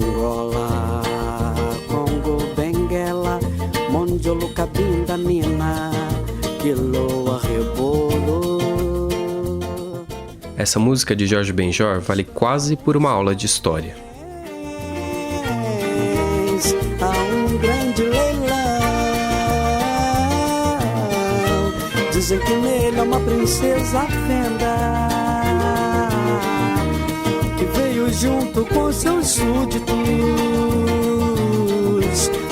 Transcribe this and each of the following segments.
Angola, Congo, Benguela, Mondiolo, Cabinda, Nina, Quiloa, Rebolo. Essa música de Jorge Benjor vale quase por uma aula de história. Há um grande leilão, dizem que nele é uma princesa fenda, que veio junto com seus súditos,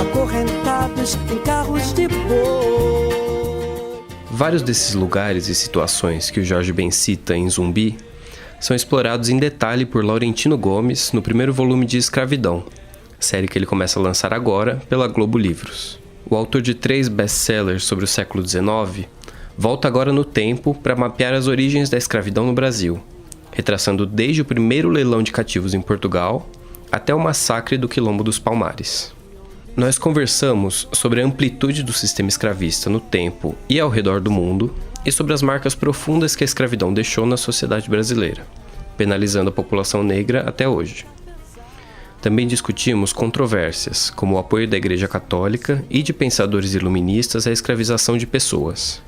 acorrentados em carros de boi. Vários desses lugares e situações que o Jorge Ben cita em Zumbi são explorados em detalhe por Laurentino Gomes no primeiro volume de Escravidão, série que ele começa a lançar agora pela Globo Livros. O autor de 3 best-sellers sobre o século XIX volta agora no tempo para mapear as origens da escravidão no Brasil, retraçando desde o primeiro leilão de cativos em Portugal até o massacre do Quilombo dos Palmares. Nós conversamos sobre a amplitude do sistema escravista no tempo e ao redor do mundo e sobre as marcas profundas que a escravidão deixou na sociedade brasileira, penalizando a população negra até hoje. Também discutimos controvérsias, como o apoio da Igreja Católica e de pensadores iluministas à escravização de pessoas.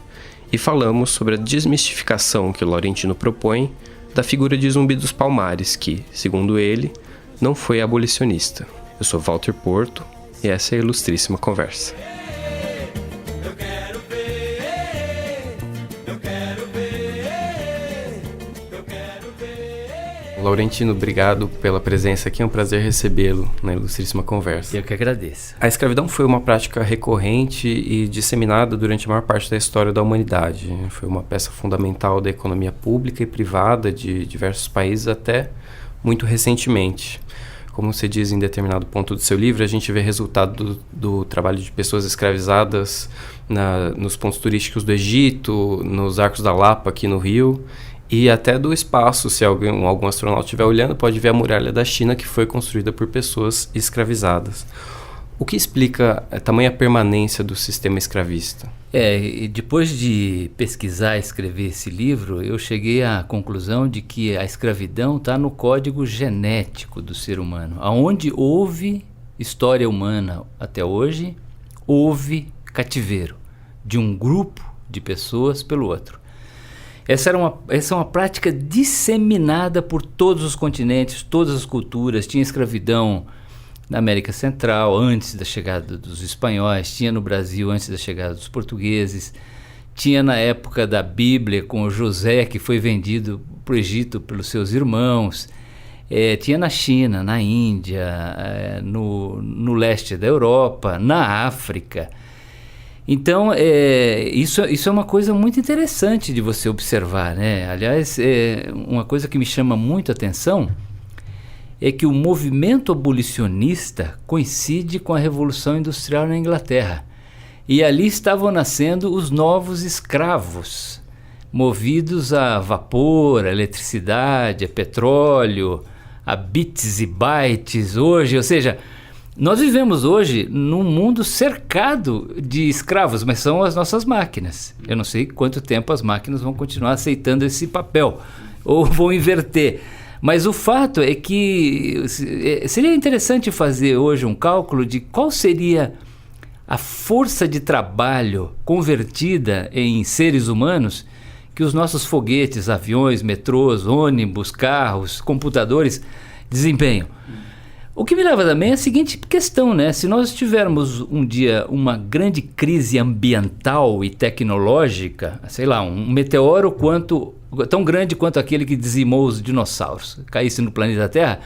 E falamos sobre a desmistificação que Laurentino propõe da figura de Zumbi dos Palmares, que, segundo ele, não foi abolicionista. Eu sou Walter Porto e essa é a Ilustríssima Conversa. Laurentino, obrigado pela presença aqui, é um prazer recebê-lo na Ilustríssima Conversa. Eu que agradeço. A escravidão foi uma prática recorrente e disseminada durante a maior parte da história da humanidade. Foi uma peça fundamental da economia pública e privada de diversos países até muito recentemente. Como você diz em determinado ponto do seu livro, a gente vê resultado do trabalho de pessoas escravizadas nos pontos turísticos do Egito, nos Arcos da Lapa aqui no Rio, e até do espaço. Se algum astronauta estiver olhando, pode ver a muralha da China, que foi construída por pessoas escravizadas. O que explica a tamanha permanência do sistema escravista? E depois de pesquisar e escrever esse livro, eu cheguei à conclusão de que a escravidão está no código genético do ser humano. Aonde houve história humana até hoje, houve cativeiro de um grupo de pessoas pelo outro. Essa é uma prática disseminada por todos os continentes, todas as culturas. Tinha escravidão na América Central, antes da chegada dos espanhóis, tinha no Brasil antes da chegada dos portugueses, tinha na época da Bíblia com o José, que foi vendido para o Egito pelos seus irmãos, tinha na China, na Índia, no leste da Europa, na África. Então, isso é uma coisa muito interessante de você observar, né? Aliás, uma coisa que me chama muito a atenção é que o movimento abolicionista coincide com a Revolução Industrial na Inglaterra. E ali estavam nascendo os novos escravos, movidos a vapor, a eletricidade, a petróleo, a bits e bytes hoje. Ou seja, nós vivemos hoje num mundo cercado de escravos, mas são as nossas máquinas. Eu não sei quanto tempo as máquinas vão continuar aceitando esse papel, ou vão inverter. Mas o fato é que seria interessante fazer hoje um cálculo de qual seria a força de trabalho convertida em seres humanos que os nossos foguetes, aviões, metrôs, ônibus, carros, computadores desempenham. O que me leva também é a seguinte questão, né? Se nós tivermos um dia uma grande crise ambiental e tecnológica, sei lá, um meteoro tão grande quanto aquele que dizimou os dinossauros, caísse no planeta Terra,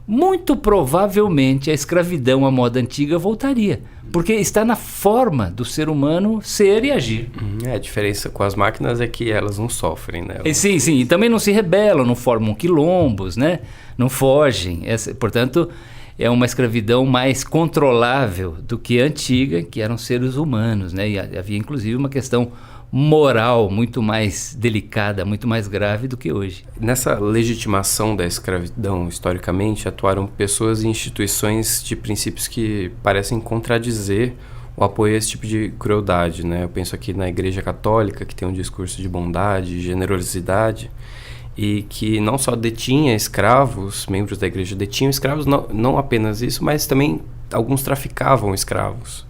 muito provavelmente a escravidão à moda antiga voltaria, porque está na forma do ser humano ser e agir. A diferença com as máquinas é que elas não sofrem, né? Sim, e também não se rebelam, não formam quilombos, né? Não fogem. Portanto, é uma escravidão mais controlável do que a antiga, que eram seres humanos, né? E havia inclusive uma questão moral muito mais delicada, muito mais grave do que hoje. Nessa legitimação da escravidão, historicamente, atuaram pessoas e instituições de princípios que parecem contradizer o apoio a esse tipo de crueldade, né? Eu penso aqui na Igreja Católica, que tem um discurso de bondade, generosidade, e que não só detinha escravos, membros da igreja detinham escravos, não apenas isso, mas também alguns traficavam escravos.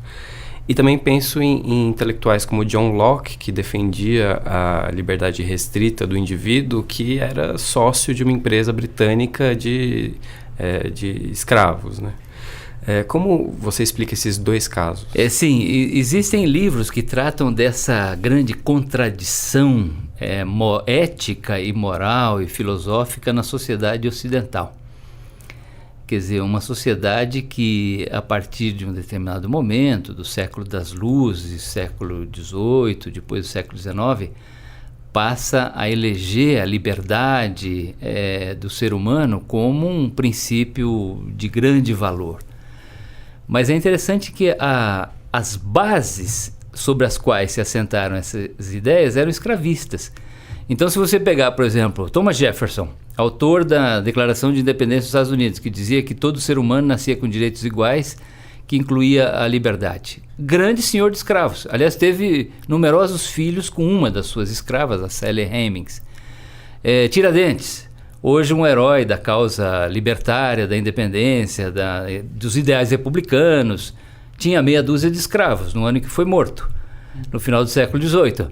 E também penso em intelectuais como John Locke, que defendia a liberdade restrita do indivíduo, que era sócio de uma empresa britânica de escravos, né? Como você explica esses dois casos? Sim, existem livros que tratam dessa grande contradição ética e moral e filosófica na sociedade ocidental. Quer dizer, uma sociedade que, a partir de um determinado momento, do século das luzes, século XVIII, depois do século XIX, passa a eleger a liberdade do ser humano como um princípio de grande valor. Mas é interessante que as bases sobre as quais se assentaram essas ideias eram escravistas. Então, se você pegar, por exemplo, Thomas Jefferson, autor da Declaração de Independência dos Estados Unidos, que dizia que todo ser humano nascia com direitos iguais, que incluía a liberdade. Grande senhor de escravos. Aliás, teve numerosos filhos com uma das suas escravas, a Sally Hemings. Tiradentes, hoje um herói da causa libertária, da independência, dos ideais republicanos, tinha meia dúzia de escravos no ano em que foi morto, no final do século XVIII.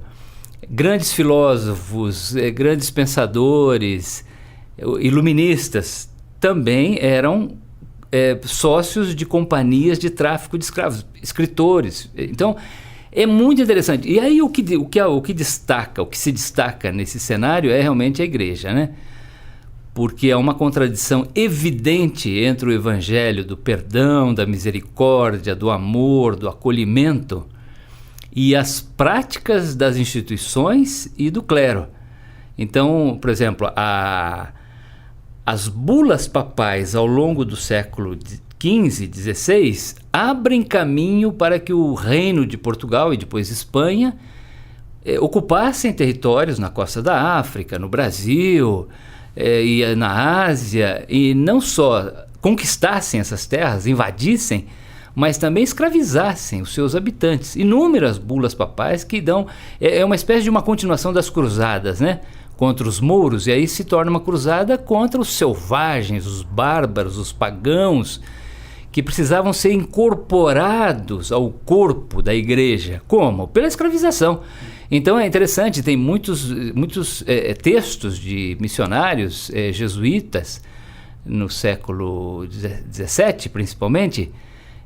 Grandes filósofos, grandes pensadores, iluministas também eram sócios de companhias de tráfico de escravos, escritores. Então, é muito interessante. E aí o que se destaca nesse cenário é realmente a igreja, né? Porque há uma contradição evidente entre o evangelho do perdão, da misericórdia, do amor, do acolhimento e as práticas das instituições e do clero. Então, por exemplo, as bulas papais ao longo do século XV, XVI, abrem caminho para que o reino de Portugal e depois Espanha ocupassem territórios na costa da África, no Brasil e na Ásia, e não só conquistassem essas terras, invadissem, mas também escravizassem os seus habitantes. Inúmeras bulas papais que dão... É uma espécie de uma continuação das cruzadas, né? Contra os mouros, e aí se torna uma cruzada contra os selvagens, os bárbaros, os pagãos, que precisavam ser incorporados ao corpo da igreja. Como? Pela escravização. Então é interessante, tem muitos textos de missionários jesuítas, no século XVII principalmente,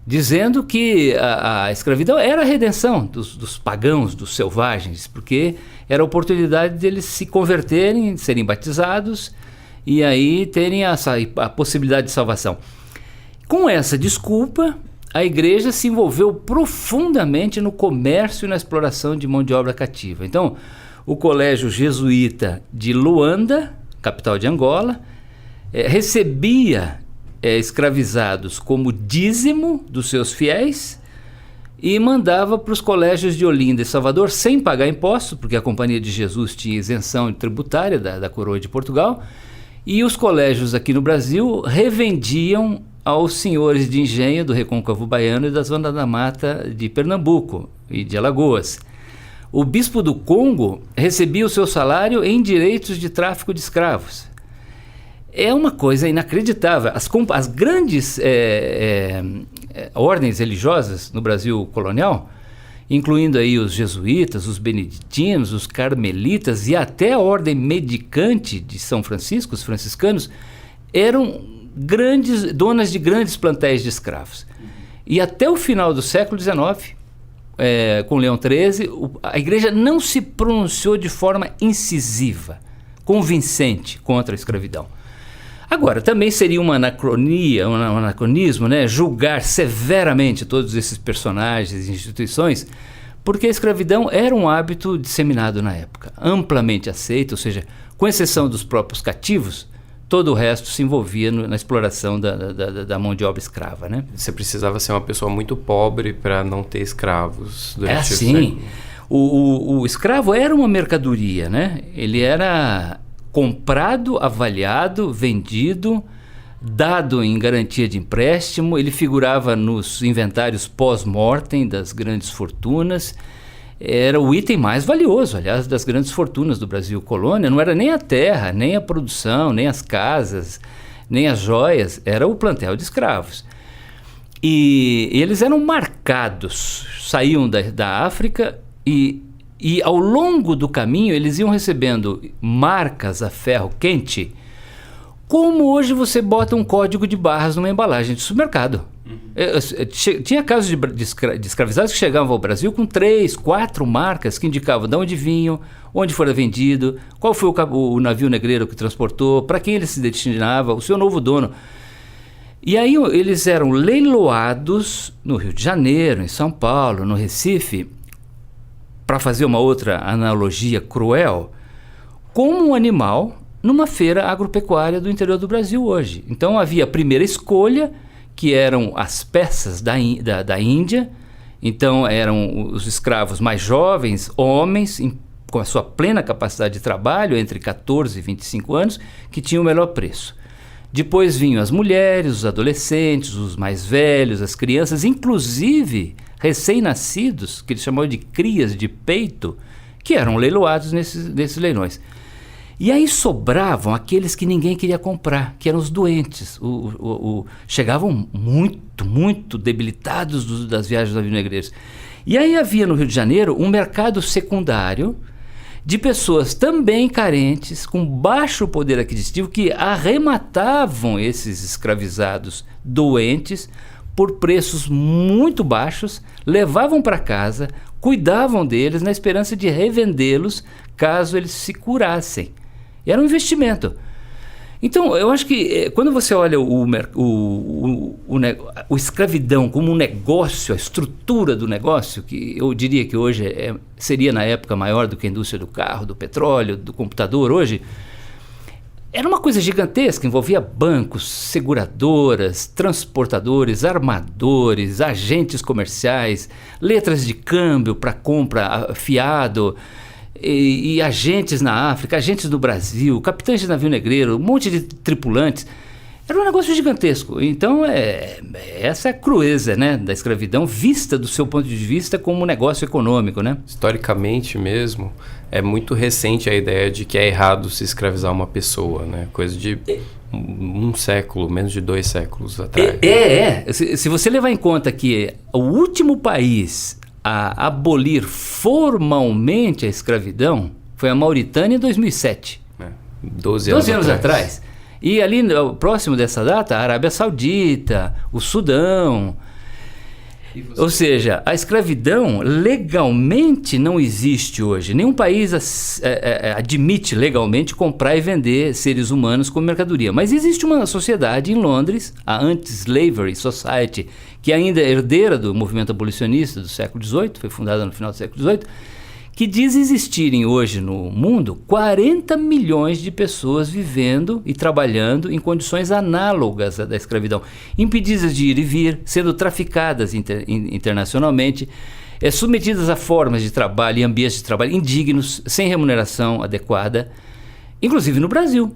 dizendo que a escravidão era a redenção dos pagãos, dos selvagens, porque era a oportunidade deles se converterem, serem batizados e aí terem a possibilidade de salvação. Com essa desculpa, a igreja se envolveu profundamente no comércio e na exploração de mão de obra cativa. Então, o colégio jesuíta de Luanda, capital de Angola, recebia escravizados como dízimo dos seus fiéis e mandava para os colégios de Olinda e Salvador sem pagar impostos, porque a Companhia de Jesus tinha isenção tributária da coroa de Portugal, e os colégios aqui no Brasil revendiam aos senhores de engenho do Recôncavo Baiano e da Zona da Mata de Pernambuco e de Alagoas. O bispo do Congo recebia o seu salário em direitos de tráfico de escravos. É uma coisa inacreditável. As grandes ordens religiosas no Brasil colonial, incluindo aí os jesuítas, os beneditinos, os carmelitas e até a ordem mendicante de São Francisco, os franciscanos, eram donas de grandes plantéis de escravos. E até o final do século XIX, com Leão XIII, a igreja não se pronunciou de forma incisiva, convincente contra a escravidão. Agora, também seria uma anacronia, um anacronismo, né, julgar severamente todos esses personagens e instituições, porque a escravidão era um hábito disseminado na época, amplamente aceito, ou seja, com exceção dos próprios cativos, todo o resto se envolvia na exploração da mão de obra escrava, né? Você precisava ser uma pessoa muito pobre para não ter escravos durante esse século. O escravo era uma mercadoria, né? Ele era comprado, avaliado, vendido, dado em garantia de empréstimo, ele figurava nos inventários pós-mortem das grandes fortunas, era o item mais valioso, aliás, das grandes fortunas do Brasil colônia. Não era nem a terra, nem a produção, nem as casas, nem as joias, era o plantel de escravos. E eles eram marcados, saíam da África e ao longo do caminho eles iam recebendo marcas a ferro quente, como hoje você bota um código de barras numa embalagem de supermercado. Tinha casos de escravizados que chegavam ao Brasil com 3, 4 marcas que indicavam de onde vinham, onde fora vendido, qual foi o navio negreiro que transportou, para quem ele se destinava, o seu novo dono. E aí eles eram leiloados no Rio de Janeiro, em São Paulo, no Recife, para fazer uma outra analogia cruel, como um animal numa feira agropecuária do interior do Brasil hoje. Então havia a primeira escolha, que eram as peças da Índia. Então eram os escravos mais jovens, homens, com a sua plena capacidade de trabalho, entre 14 e 25 anos, que tinham o melhor preço. Depois vinham as mulheres, os adolescentes, os mais velhos, as crianças, inclusive recém-nascidos, que eles chamavam de crias de peito, que eram leiloados nesses leilões. E aí sobravam aqueles que ninguém queria comprar, que eram os doentes. Chegavam muito, muito debilitados das viagens dos navios negreiros. E aí havia no Rio de Janeiro um mercado secundário de pessoas também carentes, com baixo poder aquisitivo, que arrematavam esses escravizados doentes por preços muito baixos, levavam para casa, cuidavam deles na esperança de revendê-los caso eles se curassem. Era um investimento. Então, eu acho que quando você olha o escravidão como um negócio, a estrutura do negócio, que eu diria que hoje seria na época maior do que a indústria do carro, do petróleo, do computador hoje, era uma coisa gigantesca, envolvia bancos, seguradoras, transportadores, armadores, agentes comerciais, letras de câmbio para compra fiado, e agentes na África, agentes no Brasil, capitães de navio negreiro, um monte de tripulantes. Era um negócio gigantesco. Então, essa é a crueza, né, da escravidão, vista do seu ponto de vista como um negócio econômico, né? Historicamente mesmo, é muito recente a ideia de que é errado se escravizar uma pessoa, né? Coisa de um século, menos de 2 séculos atrás. Se você levar em conta que o último país a abolir formalmente a escravidão foi a Mauritânia em 2007. 12 anos atrás. E ali próximo dessa data, a Arábia Saudita, o Sudão. Ou seja, a escravidão legalmente não existe hoje. Nenhum país admite legalmente comprar e vender seres humanos como mercadoria. Mas existe uma sociedade em Londres, a Anti-Slavery Society, que ainda é herdeira do movimento abolicionista do século XVIII, foi fundada no final do século XVIII, que diz existirem hoje no mundo 40 milhões de pessoas vivendo e trabalhando em condições análogas à da escravidão, impedidas de ir e vir, sendo traficadas internacionalmente, submetidas a formas de trabalho e ambientes de trabalho indignos, sem remuneração adequada, inclusive no Brasil.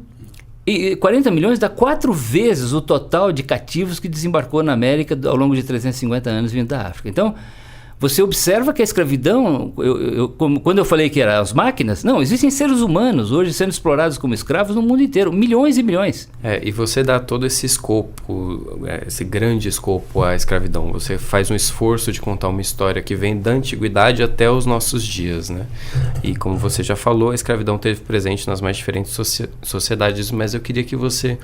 E 40 milhões dá 4 vezes o total de cativos que desembarcou na América ao longo de 350 anos vindo da África. Então, você observa que a escravidão, quando eu falei que eram as máquinas, não, existem seres humanos hoje sendo explorados como escravos no mundo inteiro, milhões e milhões. E você dá todo esse escopo, esse grande escopo à escravidão. Você faz um esforço de contar uma história que vem da antiguidade até os nossos dias, né? E como você já falou, a escravidão esteve presente nas mais diferentes sociedades, mas eu queria que você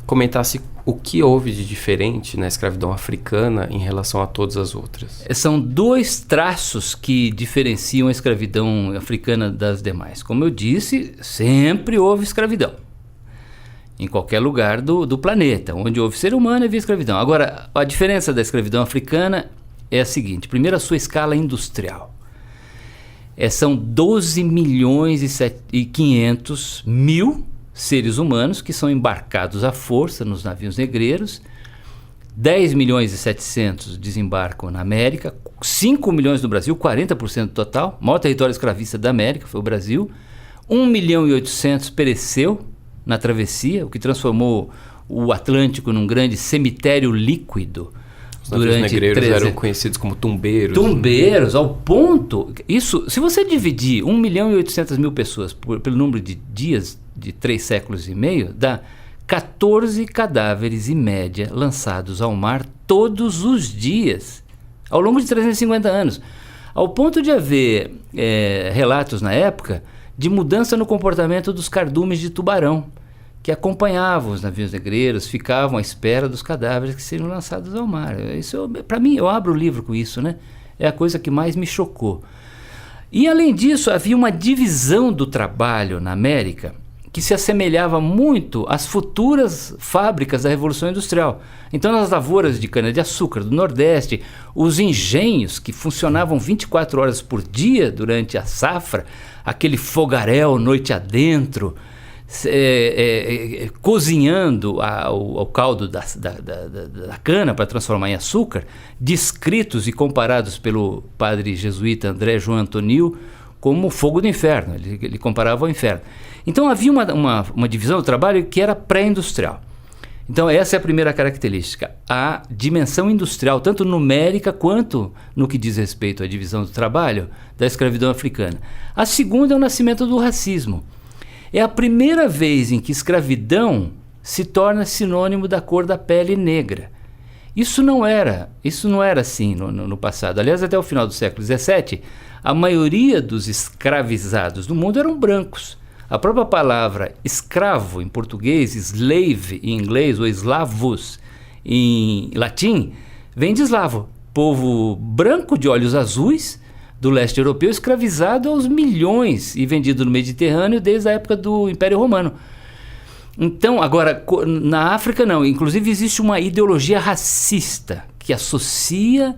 comentasse o que houve de diferente na escravidão africana em relação a todas as outras. São 2 traços que diferenciam a escravidão africana das demais. Como eu disse, sempre houve escravidão. Em qualquer lugar do planeta. Onde houve ser humano, havia escravidão. Agora, a diferença da escravidão africana é a seguinte. Primeiro, a sua escala industrial. São 12 milhões e 500 mil seres humanos que são embarcados à força nos navios negreiros. 10 milhões e 700 desembarcam na América, 5 milhões no Brasil, 40% do total. O maior território escravista da América foi o Brasil. 1 milhão e 800 pereceu na travessia, o que transformou o Atlântico num grande cemitério líquido, Os navios negreiros eram conhecidos como tumbeiros. Tumbeiros, ao ponto... Isso, se você dividir 1.800.000 pessoas pelo número de dias de 3 séculos e meio, dá 14 cadáveres em média lançados ao mar todos os dias, ao longo de 350 anos. Ao ponto de haver relatos na época de mudança no comportamento dos cardumes de tubarão, que acompanhavam os navios negreiros, ficavam à espera dos cadáveres que seriam lançados ao mar. Isso, para mim, eu abro o livro com isso, né? É a coisa que mais me chocou. E, além disso, havia uma divisão do trabalho na América que se assemelhava muito às futuras fábricas da Revolução Industrial. Então, nas lavouras de cana-de-açúcar do Nordeste, os engenhos que funcionavam 24 horas por dia durante a safra, aquele fogaréu noite adentro, cozinhando o caldo da cana para transformar em açúcar, descritos e comparados pelo padre jesuíta André João Antonil como o fogo do inferno. Ele comparava ao inferno. Então havia uma divisão do trabalho que era pré-industrial. Então essa é a primeira característica, a dimensão industrial, tanto numérica quanto no que diz respeito à divisão do trabalho da escravidão africana. A segunda é o nascimento do racismo. É a primeira vez em que escravidão se torna sinônimo da cor da pele negra. Isso não era assim no passado. Aliás, até o final do século XVII, a maioria dos escravizados do mundo eram brancos. A própria palavra escravo em português, slave em inglês ou eslavos em latim, vem de eslavo, povo branco de olhos azuis, do leste europeu, escravizado aos milhões e vendido no Mediterrâneo desde a época do Império Romano. Então, agora, na África não. Inclusive existe uma ideologia racista que associa,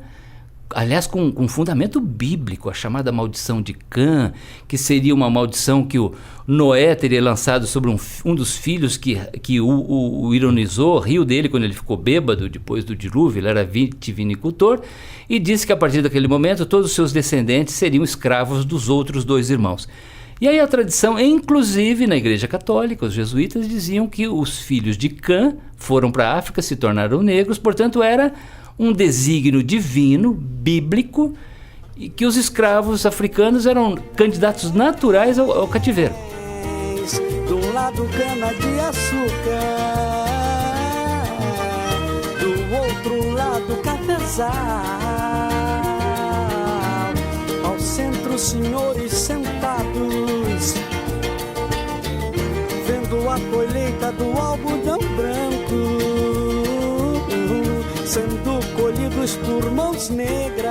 aliás, com fundamento bíblico, a chamada maldição de Cã, que seria uma maldição que o Noé teria lançado sobre um dos filhos que o ironizou, riu dele quando ele ficou bêbado depois do dilúvio. Ele era vitivinicultor e disse que a partir daquele momento todos os seus descendentes seriam escravos dos outros 2 irmãos. E aí a tradição, inclusive na Igreja Católica, os jesuítas diziam que os filhos de Cã foram para a África, se tornaram negros, portanto era um desígnio divino, bíblico, e que os escravos africanos eram candidatos naturais ao cativeiro. Do lado cana-de-açúcar, do outro lado cafezal, ao centro senhores sentados, vendo a colheita do algodão branco, sendo colhidos por mãos negras.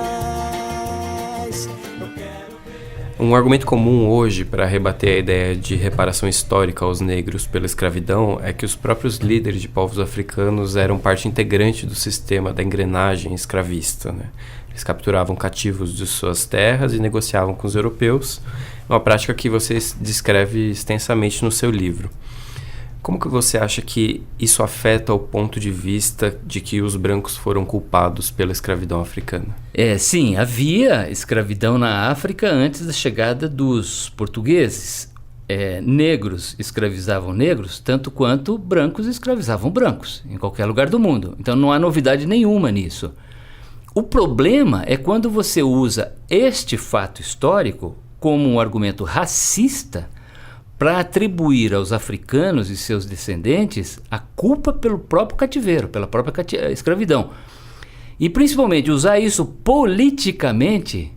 Um argumento comum hoje para rebater a ideia de reparação histórica aos negros pela escravidão é que os próprios líderes de povos africanos eram parte integrante do sistema da engrenagem escravista, né? Eles capturavam cativos de suas terras e negociavam com os europeus, uma prática que você descreve extensamente no seu livro. Como que você acha que isso afeta o ponto de vista de que os brancos foram culpados pela escravidão africana? Sim, havia escravidão na África antes da chegada dos portugueses. Negros escravizavam negros, tanto quanto brancos escravizavam brancos, em qualquer lugar do mundo. Então não há novidade nenhuma nisso. O problema é quando você usa este fato histórico como um argumento racista para atribuir aos africanos e seus descendentes a culpa pelo próprio cativeiro, pela própria escravidão. E principalmente usar isso politicamente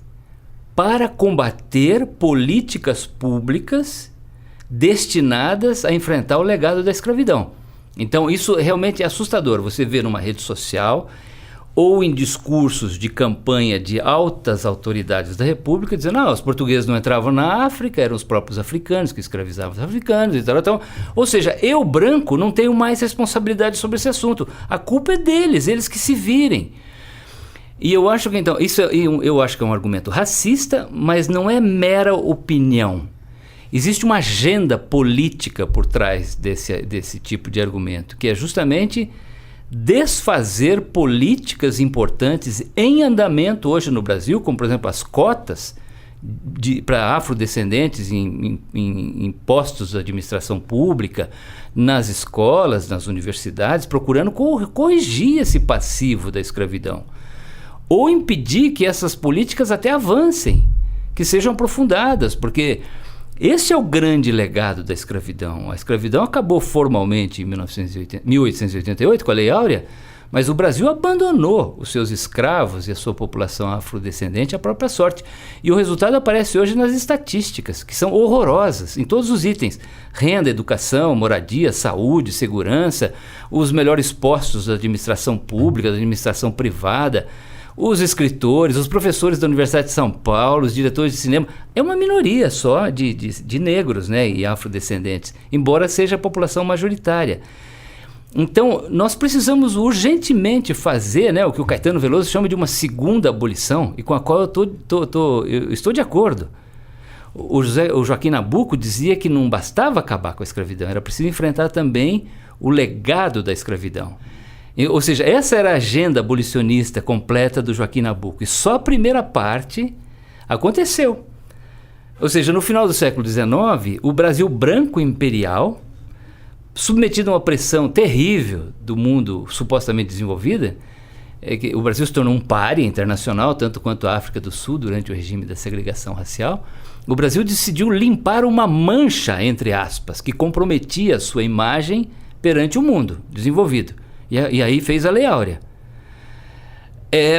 para combater políticas públicas destinadas a enfrentar o legado da escravidão. Então isso realmente é assustador. Você vê numa rede social ou em discursos de campanha de altas autoridades da República, dizendo os portugueses não entravam na África, eram os próprios africanos que escravizavam os africanos e tal. Então, ou seja, eu, branco, não tenho mais responsabilidade sobre esse assunto. A culpa é deles, eles que se virem. E eu acho que, então, eu acho que é um argumento racista, mas não é mera opinião. Existe uma agenda política por trás desse tipo de argumento, que é justamente desfazer políticas importantes em andamento hoje no Brasil, como por exemplo as cotas para afrodescendentes em postos de administração pública, nas escolas, nas universidades, procurando corrigir esse passivo da escravidão. Ou impedir que essas políticas até avancem, que sejam aprofundadas, porque esse é o grande legado da escravidão. A escravidão acabou formalmente em 1888, com a Lei Áurea, mas o Brasil abandonou os seus escravos e a sua população afrodescendente à própria sorte. E o resultado aparece hoje nas estatísticas, que são horrorosas, em todos os itens. Renda, educação, moradia, saúde, segurança, os melhores postos da administração pública, da administração privada, os escritores, os professores da Universidade de São Paulo, os diretores de cinema. É uma minoria só de negros, né, e afrodescendentes, embora seja a população majoritária. Então, nós precisamos urgentemente fazer, né, o que o Caetano Veloso chama de uma segunda abolição, e com a qual eu estou de acordo. O Joaquim Nabuco dizia que não bastava acabar com a escravidão, era preciso enfrentar também o legado da escravidão. Ou seja, essa era a agenda abolicionista completa do Joaquim Nabuco, e só a primeira parte aconteceu. Ou seja, no final do século XIX, o Brasil branco imperial, submetido a uma pressão terrível do mundo supostamente desenvolvido, o Brasil se tornou um pária internacional, tanto quanto a África do Sul, durante o regime da segregação racial. O Brasil decidiu limpar uma mancha, entre aspas, que comprometia a sua imagem perante o mundo desenvolvido. E aí fez a Lei Áurea.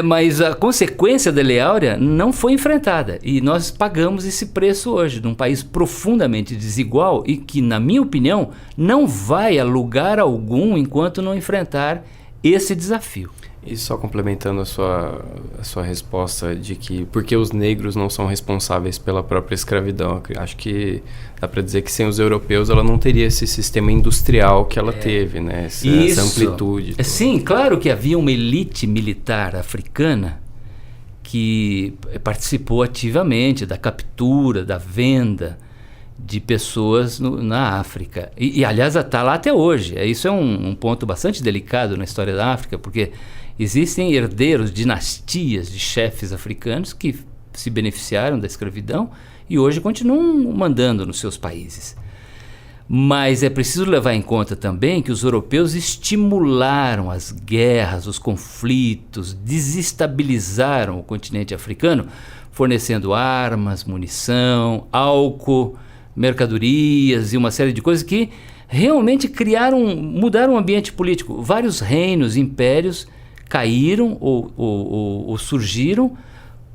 Mas a consequência da Lei Áurea não foi enfrentada. E nós pagamos esse preço hoje, num país profundamente desigual e que, na minha opinião, não vai a lugar algum enquanto não enfrentar esse desafio. E só complementando a sua resposta de que por que os negros não são responsáveis pela própria escravidão, acho que dá para dizer que sem os europeus ela não teria esse sistema industrial que ela teve, né? Essa amplitude. Sim, claro que havia uma elite militar africana que participou ativamente da captura, da venda de pessoas na África. E aliás, está lá até hoje. Isso é um ponto bastante delicado na história da África, porque existem herdeiros, dinastias de chefes africanos que se beneficiaram da escravidão e hoje continuam mandando nos seus países. Mas é preciso levar em conta também que os europeus estimularam as guerras, os conflitos, desestabilizaram o continente africano, fornecendo armas, munição, álcool, mercadorias e uma série de coisas que realmente mudaram o ambiente político. Vários reinos, impérios caíram ou surgiram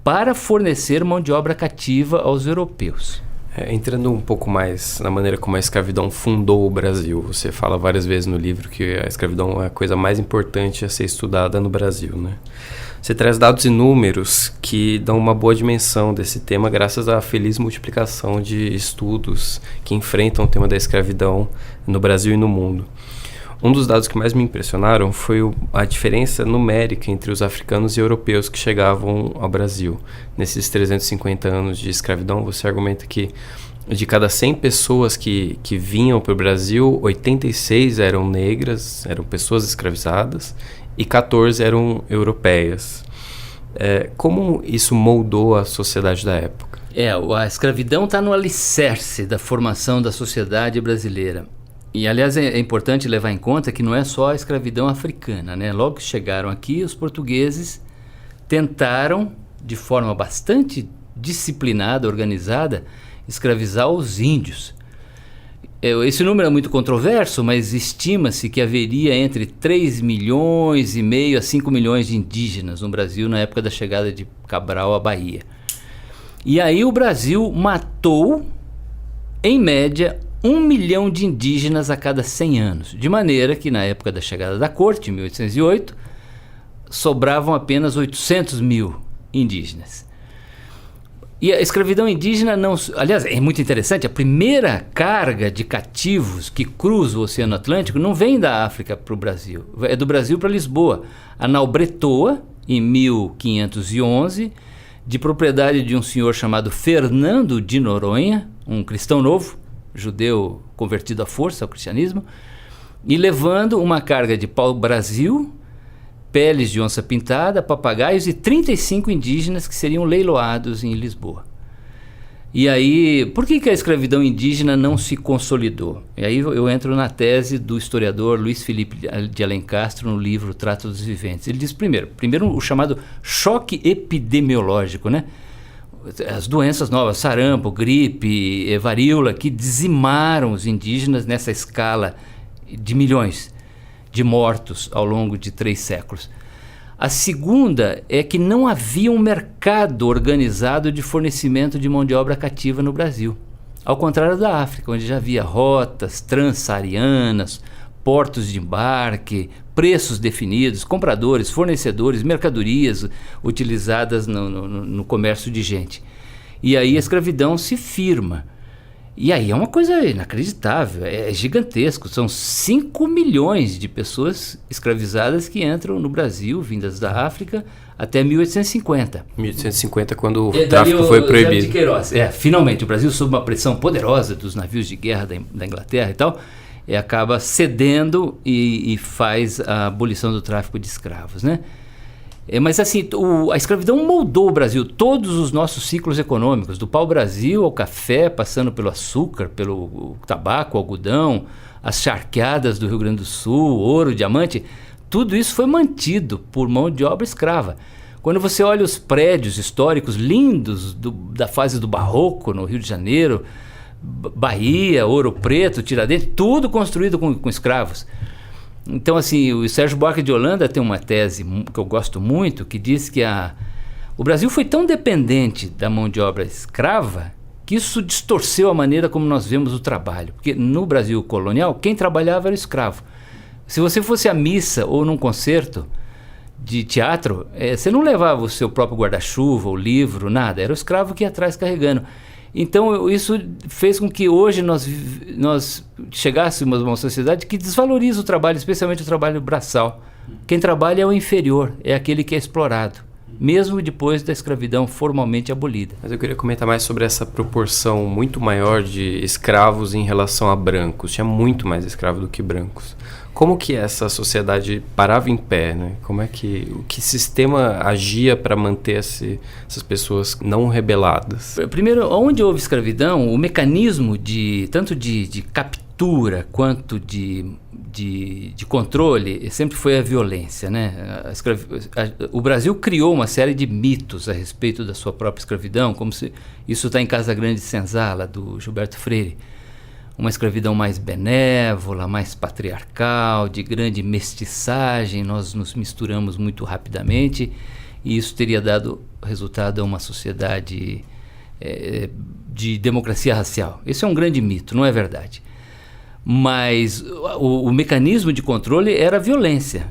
para fornecer mão de obra cativa aos europeus. Entrando um pouco mais na maneira como a escravidão fundou o Brasil, você fala várias vezes no livro que a escravidão é a coisa mais importante a ser estudada no Brasil, né? Você traz dados e números que dão uma boa dimensão desse tema graças à feliz multiplicação de estudos que enfrentam o tema da escravidão no Brasil e no mundo. Um dos dados que mais me impressionaram foi a diferença numérica entre os africanos e europeus que chegavam ao Brasil. Nesses 350 anos de escravidão, você argumenta que de cada 100 pessoas que vinham para o Brasil, 86 eram negras, eram pessoas escravizadas, e 14 eram europeias. Como isso moldou a sociedade da época? A escravidão está no alicerce da formação da sociedade brasileira. E, aliás, é importante levar em conta que não é só a escravidão africana, né? Logo que chegaram aqui, os portugueses tentaram, de forma bastante disciplinada, organizada, escravizar os índios. Esse número é muito controverso, mas estima-se que haveria entre 3 milhões e meio a 5 milhões de indígenas no Brasil na época da chegada de Cabral à Bahia. E aí o Brasil matou, em média, 1 milhão de indígenas a cada 100 anos, de maneira que na época da chegada da corte, em 1808, sobravam apenas 800 mil indígenas. E a escravidão indígena não... Aliás, é muito interessante, a primeira carga de cativos que cruza o Oceano Atlântico não vem da África para o Brasil, é do Brasil para Lisboa. A nau Bretoa, em 1511, de propriedade de um senhor chamado Fernando de Noronha, um cristão novo, judeu convertido à força ao cristianismo, e levando uma carga de pau-brasil, peles de onça pintada, papagaios e 35 indígenas que seriam leiloados em Lisboa. E aí, por que a escravidão indígena não se consolidou? E aí eu entro na tese do historiador Luiz Felipe de Alencastre no livro Trato dos Viventes. Ele diz primeiro o chamado choque epidemiológico, né? As doenças novas, sarampo, gripe, varíola, que dizimaram os indígenas nessa escala de milhões de mortos ao longo de 3 séculos. A segunda é que não havia um mercado organizado de fornecimento de mão de obra cativa no Brasil. Ao contrário da África, onde já havia rotas transsaarianas, portos de embarque, preços definidos, compradores, fornecedores, mercadorias utilizadas no comércio de gente. E aí a escravidão se firma. E aí é uma coisa inacreditável, é gigantesco. São 5 milhões de pessoas escravizadas que entram no Brasil, vindas da África, até 1850. 1850, quando o tráfico foi proibido. De Queiroz. Finalmente, o Brasil, sob uma pressão poderosa dos navios de guerra da Inglaterra e tal, acaba cedendo e faz a abolição do tráfico de escravos, né? Mas assim, a escravidão moldou o Brasil, todos os nossos ciclos econômicos, do pau-brasil ao café, passando pelo açúcar, pelo tabaco, algodão, as charqueadas do Rio Grande do Sul, ouro, diamante, tudo isso foi mantido por mão de obra escrava. Quando você olha os prédios históricos lindos da fase do Barroco, no Rio de Janeiro, Bahia, Ouro Preto, Tiradentes, tudo construído com escravos. Então, assim, o Sérgio Buarque de Holanda tem uma tese que eu gosto muito, que diz que o Brasil foi tão dependente da mão de obra escrava que isso distorceu a maneira como nós vemos o trabalho. Porque no Brasil colonial, quem trabalhava era o escravo. Se você fosse à missa ou num concerto de teatro, você não levava o seu próprio guarda-chuva, o livro, nada. Era o escravo que ia atrás carregando. Então isso fez com que hoje nós chegássemos a uma sociedade que desvaloriza o trabalho, especialmente o trabalho braçal. Quem trabalha é o inferior, é aquele que é explorado, mesmo depois da escravidão formalmente abolida. Mas eu queria comentar mais sobre essa proporção muito maior de escravos em relação a brancos. Tinha muito mais escravos do que brancos. Como que essa sociedade parava em pé, né? Que sistema agia para manter essas pessoas não rebeladas? Primeiro, onde houve escravidão, o mecanismo tanto de captura quanto de controle sempre foi a violência, né? O Brasil criou uma série de mitos a respeito da sua própria escravidão, como se isso está em Casa Grande de Senzala, do Gilberto Freire. Uma escravidão mais benévola, mais patriarcal, de grande mestiçagem, nós nos misturamos muito rapidamente e isso teria dado resultado a uma sociedade de democracia racial. Esse é um grande mito, não é verdade. Mas o mecanismo de controle era a violência.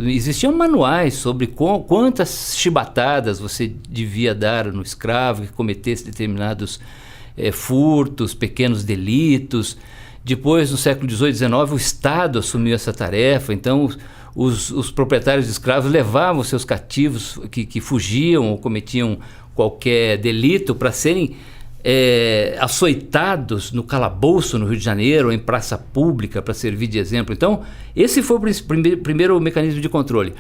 Existiam manuais sobre quantas chibatadas você devia dar no escravo que cometesse determinados furtos, pequenos delitos. Depois, no século XVIII e XIX, o Estado assumiu essa tarefa. Então, os proprietários de escravos levavam seus cativos que fugiam ou cometiam qualquer delito para serem açoitados no calabouço no Rio de Janeiro, ou em praça pública, para servir de exemplo. Então, esse foi o primeiro mecanismo de controle.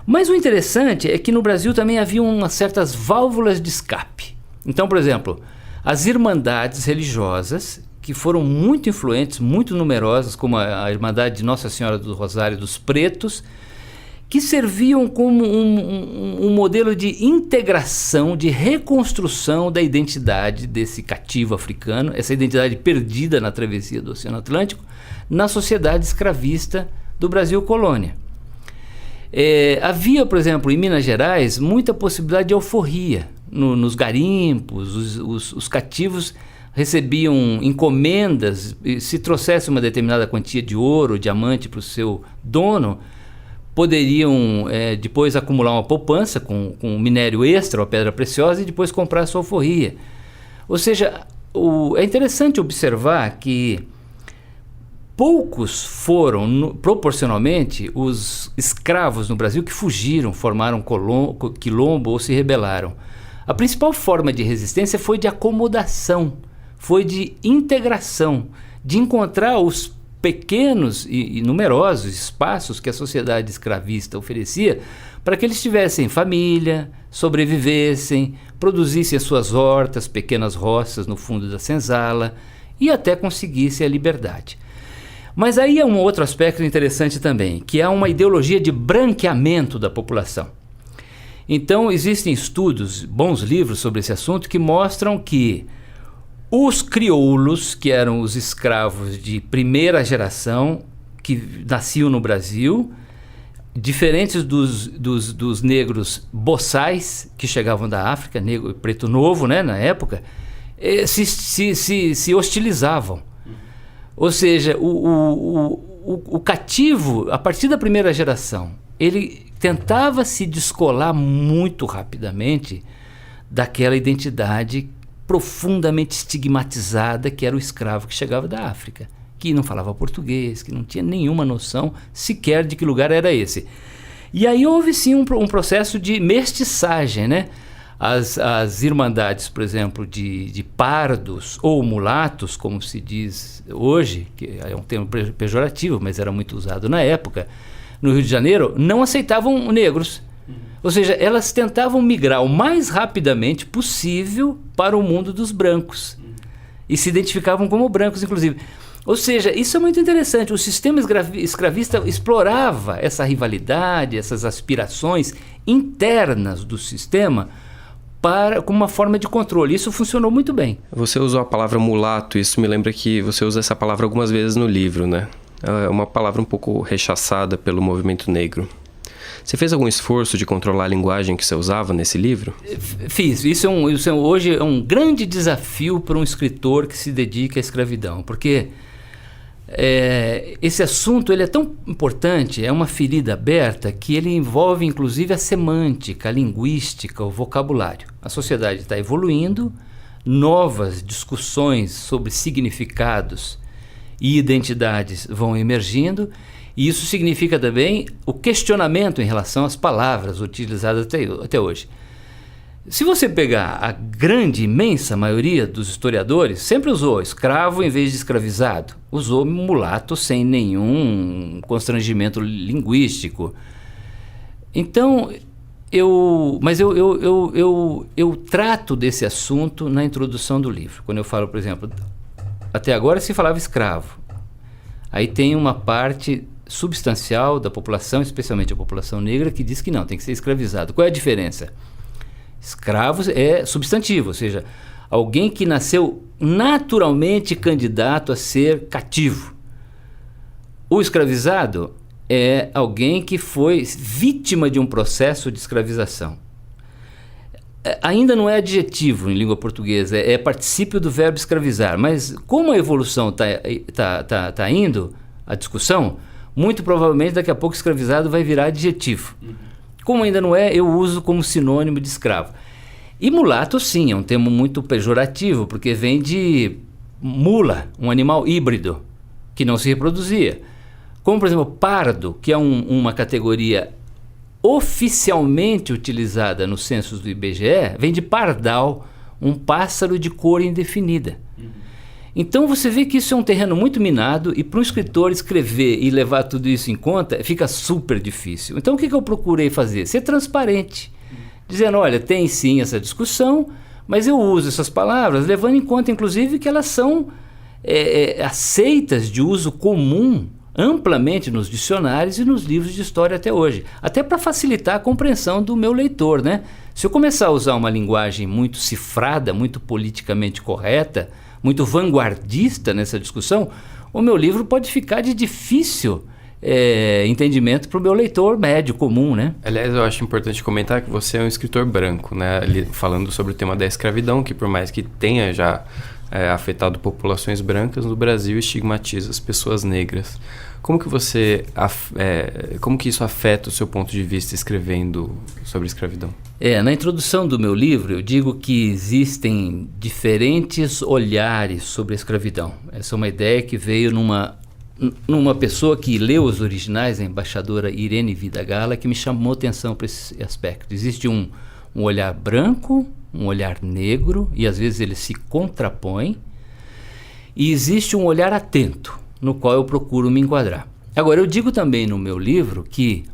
Mas o interessante é que no Brasil também havia umas certas válvulas de escape. Então, por exemplo, as irmandades religiosas, que foram muito influentes, muito numerosas, como a Irmandade de Nossa Senhora do Rosário dos Pretos, que serviam como um modelo de integração, de reconstrução da identidade desse cativo africano, essa identidade perdida na travessia do Oceano Atlântico, na sociedade escravista do Brasil colônia. Havia, por exemplo, em Minas Gerais, muita possibilidade de alforria. Nos garimpos, os cativos recebiam encomendas, e se trouxesse uma determinada quantia de ouro, diamante para o seu dono, poderiam depois acumular uma poupança com minério extra, uma pedra preciosa, e depois comprar a sua alforria. Ou seja, é interessante observar que poucos foram, proporcionalmente, os escravos no Brasil que fugiram, formaram quilombo ou se rebelaram. A principal forma de resistência foi de acomodação, foi de integração, de encontrar os pequenos e numerosos espaços que a sociedade escravista oferecia para que eles tivessem família, sobrevivessem, produzissem as suas hortas, pequenas roças no fundo da senzala e até conseguissem a liberdade. Mas aí é um outro aspecto interessante também, que é uma ideologia de branqueamento da população. Então existem estudos, bons livros sobre esse assunto, que mostram que os crioulos, que eram os escravos de primeira geração, que nasciam no Brasil, diferentes dos negros boçais, que chegavam da África, negro preto novo, né, na época, se hostilizavam. Ou seja, o cativo, a partir da primeira geração, ele tentava se descolar muito rapidamente daquela identidade profundamente estigmatizada que era o escravo que chegava da África, que não falava português, que não tinha nenhuma noção sequer de que lugar era esse. E aí houve sim um processo de mestiçagem, né? As irmandades, por exemplo, de pardos ou mulatos, como se diz hoje, que é um termo pejorativo, mas era muito usado na época, no Rio de Janeiro, não aceitavam negros. Ou seja, elas tentavam migrar o mais rapidamente possível para o mundo dos brancos. E se identificavam como brancos, inclusive. Ou seja, isso é muito interessante. O sistema escravista explorava essa rivalidade, essas aspirações internas do sistema como uma forma de controle. Isso funcionou muito bem. Você usou a palavra mulato, isso me lembra que você usa essa palavra algumas vezes no livro, né? É uma palavra um pouco rechaçada pelo movimento negro. Você fez algum esforço de controlar a linguagem que você usava nesse livro? Fiz. Isso hoje é um grande desafio para um escritor que se dedica à escravidão, porque esse assunto ele é tão importante, é uma ferida aberta, que ele envolve inclusive a semântica, a linguística, o vocabulário. A sociedade está evoluindo, novas discussões sobre significados e identidades vão emergindo, e isso significa também o questionamento em relação às palavras utilizadas até hoje. Se você pegar a grande, imensa maioria dos historiadores, sempre usou escravo em vez de escravizado. Usou mulato sem nenhum constrangimento linguístico. Então, eu trato desse assunto na introdução do livro. Quando eu falo, por exemplo, até agora se falava escravo. Aí tem uma parte substancial da população, especialmente a população negra, que diz que não, tem que ser escravizado. Qual é a diferença? Escravos é substantivo, ou seja, alguém que nasceu naturalmente candidato a ser cativo. O escravizado é alguém que foi vítima de um processo de escravização. Ainda não é adjetivo em língua portuguesa, é particípio do verbo escravizar, mas como a evolução tá indo, a discussão, muito provavelmente daqui a pouco escravizado vai virar adjetivo. Como ainda não é, eu uso como sinônimo de escravo. E mulato, sim, é um termo muito pejorativo, porque vem de mula, um animal híbrido, que não se reproduzia. Como, por exemplo, pardo, que é uma categoria oficialmente utilizada nos censos do IBGE, vem de pardal, um pássaro de cor indefinida. Então você vê que isso é um terreno muito minado, e para um escritor escrever e levar tudo isso em conta fica super difícil. Então o que eu procurei fazer? Ser transparente, dizendo, olha, tem sim essa discussão, mas eu uso essas palavras levando em conta inclusive que elas são aceitas de uso comum amplamente nos dicionários e nos livros de história até hoje, até para facilitar a compreensão do meu leitor, né? Se eu começar a usar uma linguagem muito cifrada, muito politicamente correta, muito vanguardista nessa discussão, o meu livro pode ficar de difícil entendimento para o meu leitor médio, comum, né? Aliás, eu acho importante comentar que você é um escritor branco, né? Falando sobre o tema da escravidão, que por mais que tenha já afetado populações brancas, no Brasil estigmatiza as pessoas negras. Como que isso afeta o seu ponto de vista escrevendo sobre escravidão? Na introdução do meu livro eu digo que existem diferentes olhares sobre a escravidão. Essa é uma ideia que veio numa pessoa que leu os originais, a embaixadora Irene Vidagala, que me chamou atenção para esse aspecto. Existe um olhar branco, um olhar negro, e às vezes eles se contrapõem, e existe um olhar atento, no qual eu procuro me enquadrar. Agora, eu digo também no meu livro que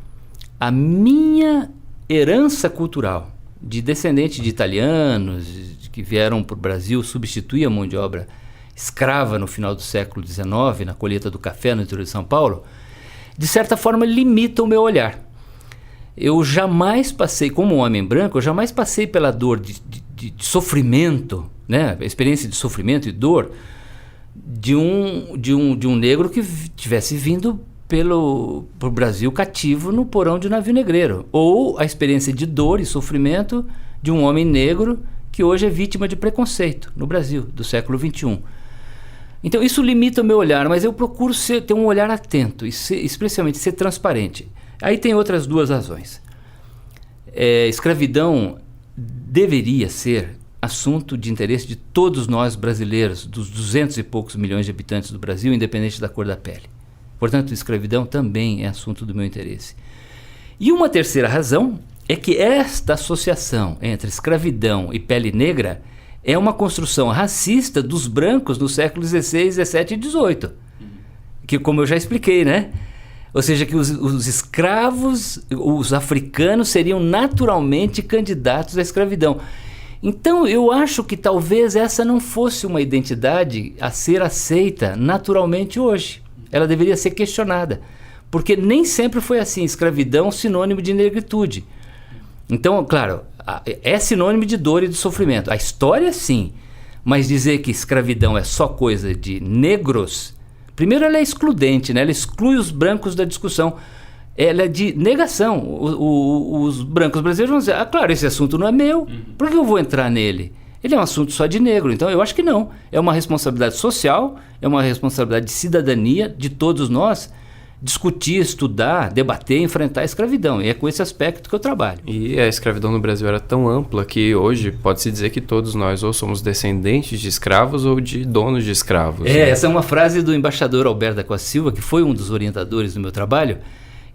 a minha herança cultural de descendentes de italianos que vieram para o Brasil substituir a mão de obra escrava no final do século XIX, na colheita do café no interior de São Paulo, de certa forma limita o meu olhar. Eu jamais passei, como um homem branco, eu jamais passei pela dor de sofrimento, né? A experiência de sofrimento e dor de um negro que tivesse vindo pro Brasil cativo no porão de um navio negreiro, ou a experiência de dor e sofrimento de um homem negro que hoje é vítima de preconceito no Brasil do século XXI. Então isso limita o meu olhar, mas eu procuro ter um olhar atento e especialmente ser transparente. Aí tem outras duas razões. Escravidão deveria ser assunto de interesse de todos nós brasileiros, dos 200 e poucos milhões de habitantes do Brasil, independente da cor da pele. Portanto, escravidão também é assunto do meu interesse. E uma terceira razão é que esta associação entre escravidão e pele negra é uma construção racista dos brancos nos séculos XVI, XVII e XVIII. Que, como eu já expliquei, né? Ou seja, que os escravos, os africanos, seriam naturalmente candidatos à escravidão. Então, eu acho que talvez essa não fosse uma identidade a ser aceita naturalmente hoje. Ela deveria ser questionada, porque nem sempre foi assim. Escravidão sinônimo de negritude. Então, claro, é sinônimo de dor e de sofrimento. A história, sim, mas dizer que escravidão é só coisa de negros, primeiro ela é excludente, né? Ela exclui os brancos da discussão. Ela é de negação. Os brancos brasileiros vão dizer, claro, esse assunto não é meu, por que eu vou entrar nele? Ele é um assunto só de negro. Então eu acho que não. É uma responsabilidade social, é uma responsabilidade de cidadania de todos nós discutir, estudar, debater, enfrentar a escravidão. E é com esse aspecto que eu trabalho. E a escravidão no Brasil era tão ampla que hoje pode-se dizer que todos nós ou somos descendentes de escravos ou de donos de escravos. Né? Essa é uma frase do embaixador Alberto da Costa Silva, que foi um dos orientadores do meu trabalho.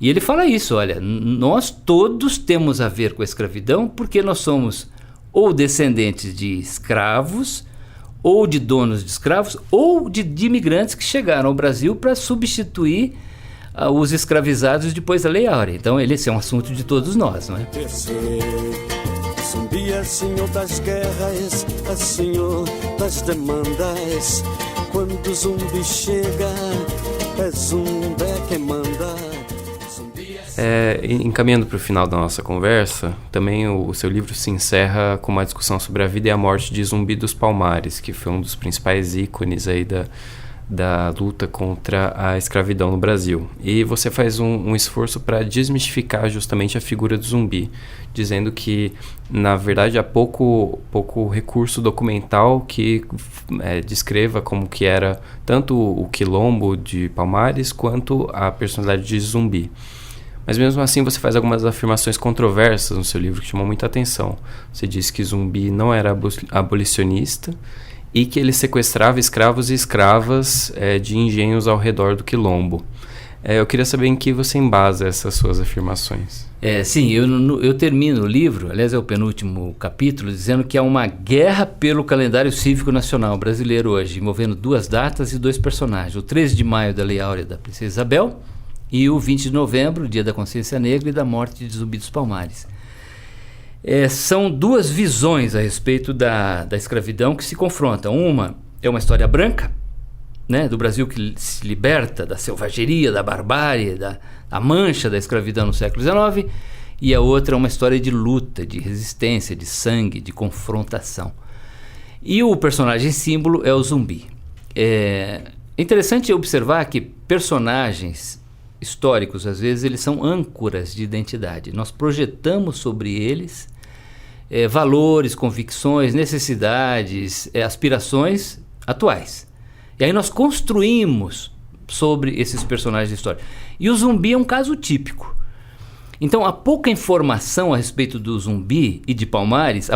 E ele fala isso, olha, nós todos temos a ver com a escravidão porque nós somos ou descendentes de escravos, ou de donos de escravos, ou de imigrantes que chegaram ao Brasil para substituir os escravizados depois da Lei Áurea. Então, esse é um assunto de todos nós, não é? Zumbi é senhor das guerras, é senhor das demandas. Quando o zumbi chega, é zumbi quem manda. Encaminhando para o final da nossa conversa, também o seu livro se encerra com uma discussão sobre a vida e a morte de Zumbi dos Palmares, que foi um dos principais ícones aí da luta contra a escravidão no Brasil. E você faz um esforço para desmistificar justamente a figura do zumbi, dizendo que, na verdade, há pouco recurso documental que descreva como que era tanto o quilombo de Palmares quanto a personalidade de Zumbi. Mas mesmo assim você faz algumas afirmações controversas no seu livro que chamam muita atenção. Você diz que Zumbi não era abolicionista e que ele sequestrava escravos e escravas de engenhos ao redor do quilombo. Eu queria saber em que você embasa essas suas afirmações. Sim, eu termino o livro, aliás é o penúltimo capítulo, dizendo que há uma guerra pelo calendário cívico nacional brasileiro hoje, envolvendo 2 datas e 2 personagens. O 13 de maio da Lei Áurea da Princesa Isabel e o 20 de novembro, Dia da Consciência Negra e da morte de Zumbi dos Palmares. São 2 visões a respeito da escravidão que se confrontam. Uma é uma história branca, né, do Brasil que se liberta da selvageria, da barbárie, da mancha da escravidão no século XIX, e a outra é uma história de luta, de resistência, de sangue, de confrontação. E o personagem símbolo é o zumbi. É interessante observar que personagens históricos, às vezes, eles são âncoras de identidade. Nós projetamos sobre eles valores, convicções, necessidades, aspirações atuais. E aí nós construímos sobre esses personagens históricos. E o zumbi é um caso típico. Então, há pouca informação a respeito do zumbi e de Palmares,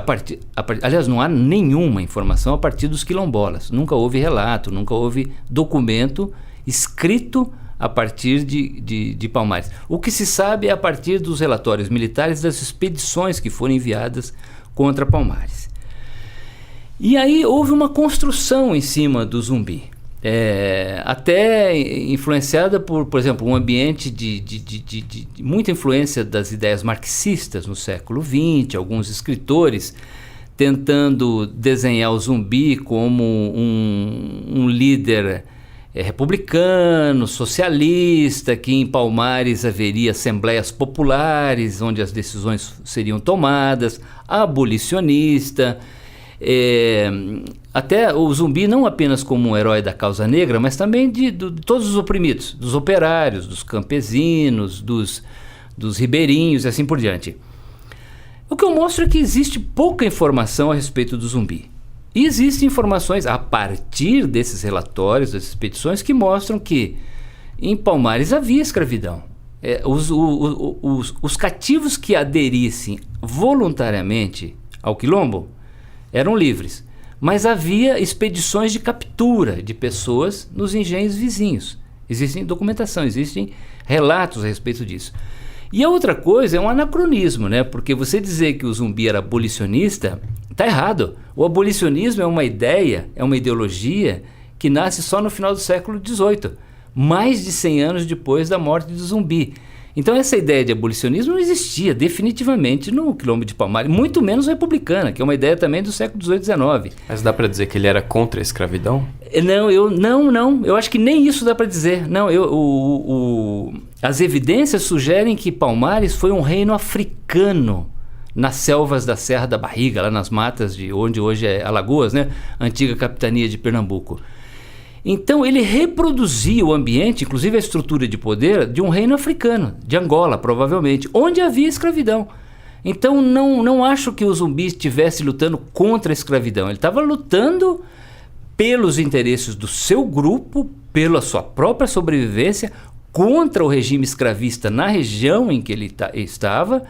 aliás, não há nenhuma informação a partir dos quilombolas. Nunca houve relato, nunca houve documento escrito a partir de Palmares. O que se sabe é a partir dos relatórios militares das expedições que foram enviadas contra Palmares. E aí houve uma construção em cima do zumbi. até influenciada por exemplo, um ambiente de muita influência das ideias marxistas no século XX, alguns escritores tentando desenhar o zumbi como um líder republicano, socialista, que em Palmares haveria assembleias populares, onde as decisões seriam tomadas, abolicionista, até o zumbi não apenas como um herói da causa negra, mas também de todos os oprimidos, dos operários, dos campesinos, dos ribeirinhos e assim por diante. O que eu mostro é que existe pouca informação a respeito do zumbi. E existem informações a partir desses relatórios, dessas petições, que mostram que em Palmares havia escravidão. Os cativos que aderissem voluntariamente ao quilombo eram livres, mas havia expedições de captura de pessoas nos engenhos vizinhos. Existem documentação, existem relatos a respeito disso. E a outra coisa é um anacronismo, né? Porque você dizer que o zumbi era abolicionista está errado. O abolicionismo é uma ideia, é uma ideologia que nasce só no final do século XVIII, mais de 100 anos depois da morte do zumbi. Então essa ideia de abolicionismo não existia definitivamente no quilombo de Palmares, muito menos republicana, que é uma ideia também do século XVIII e XIX. Mas dá para dizer que ele era contra a escravidão? Não, eu acho que nem isso dá para dizer. Não, as evidências sugerem que Palmares foi um reino africano nas selvas da Serra da Barriga, lá nas matas de onde hoje é Alagoas, né? Antiga capitania de Pernambuco. Então ele reproduzia o ambiente, inclusive a estrutura de poder, de um reino africano, de Angola provavelmente, onde havia escravidão. Então não acho que o zumbi estivesse lutando contra a escravidão, ele estava lutando pelos interesses do seu grupo, pela sua própria sobrevivência, contra o regime escravista na região em que ele estava,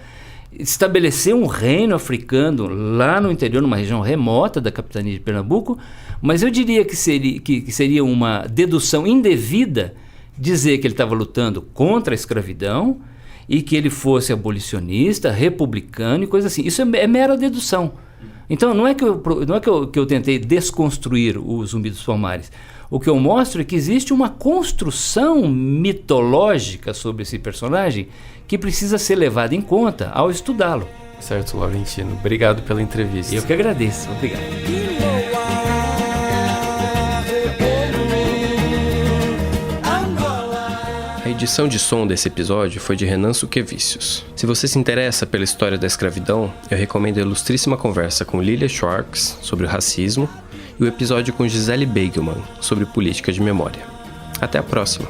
estabeleceu um reino africano lá no interior, numa região remota da capitania de Pernambuco, mas eu diria que seria uma dedução indevida dizer que ele estava lutando contra a escravidão e que ele fosse abolicionista, republicano e coisa assim. Isso é mera dedução. Então não é que eu tentei desconstruir o Zumbi dos Palmares. O que eu mostro é que existe uma construção mitológica sobre esse personagem que precisa ser levada em conta ao estudá-lo. Certo, Laurentino. Obrigado pela entrevista. Eu que agradeço. Obrigado. A edição de som desse episódio foi de Renan Suquevicius. Se você se interessa pela história da escravidão, eu recomendo a ilustríssima conversa com Lilia Schwartz sobre o racismo e o episódio com Gisele Beigelman sobre política de memória. Até a próxima!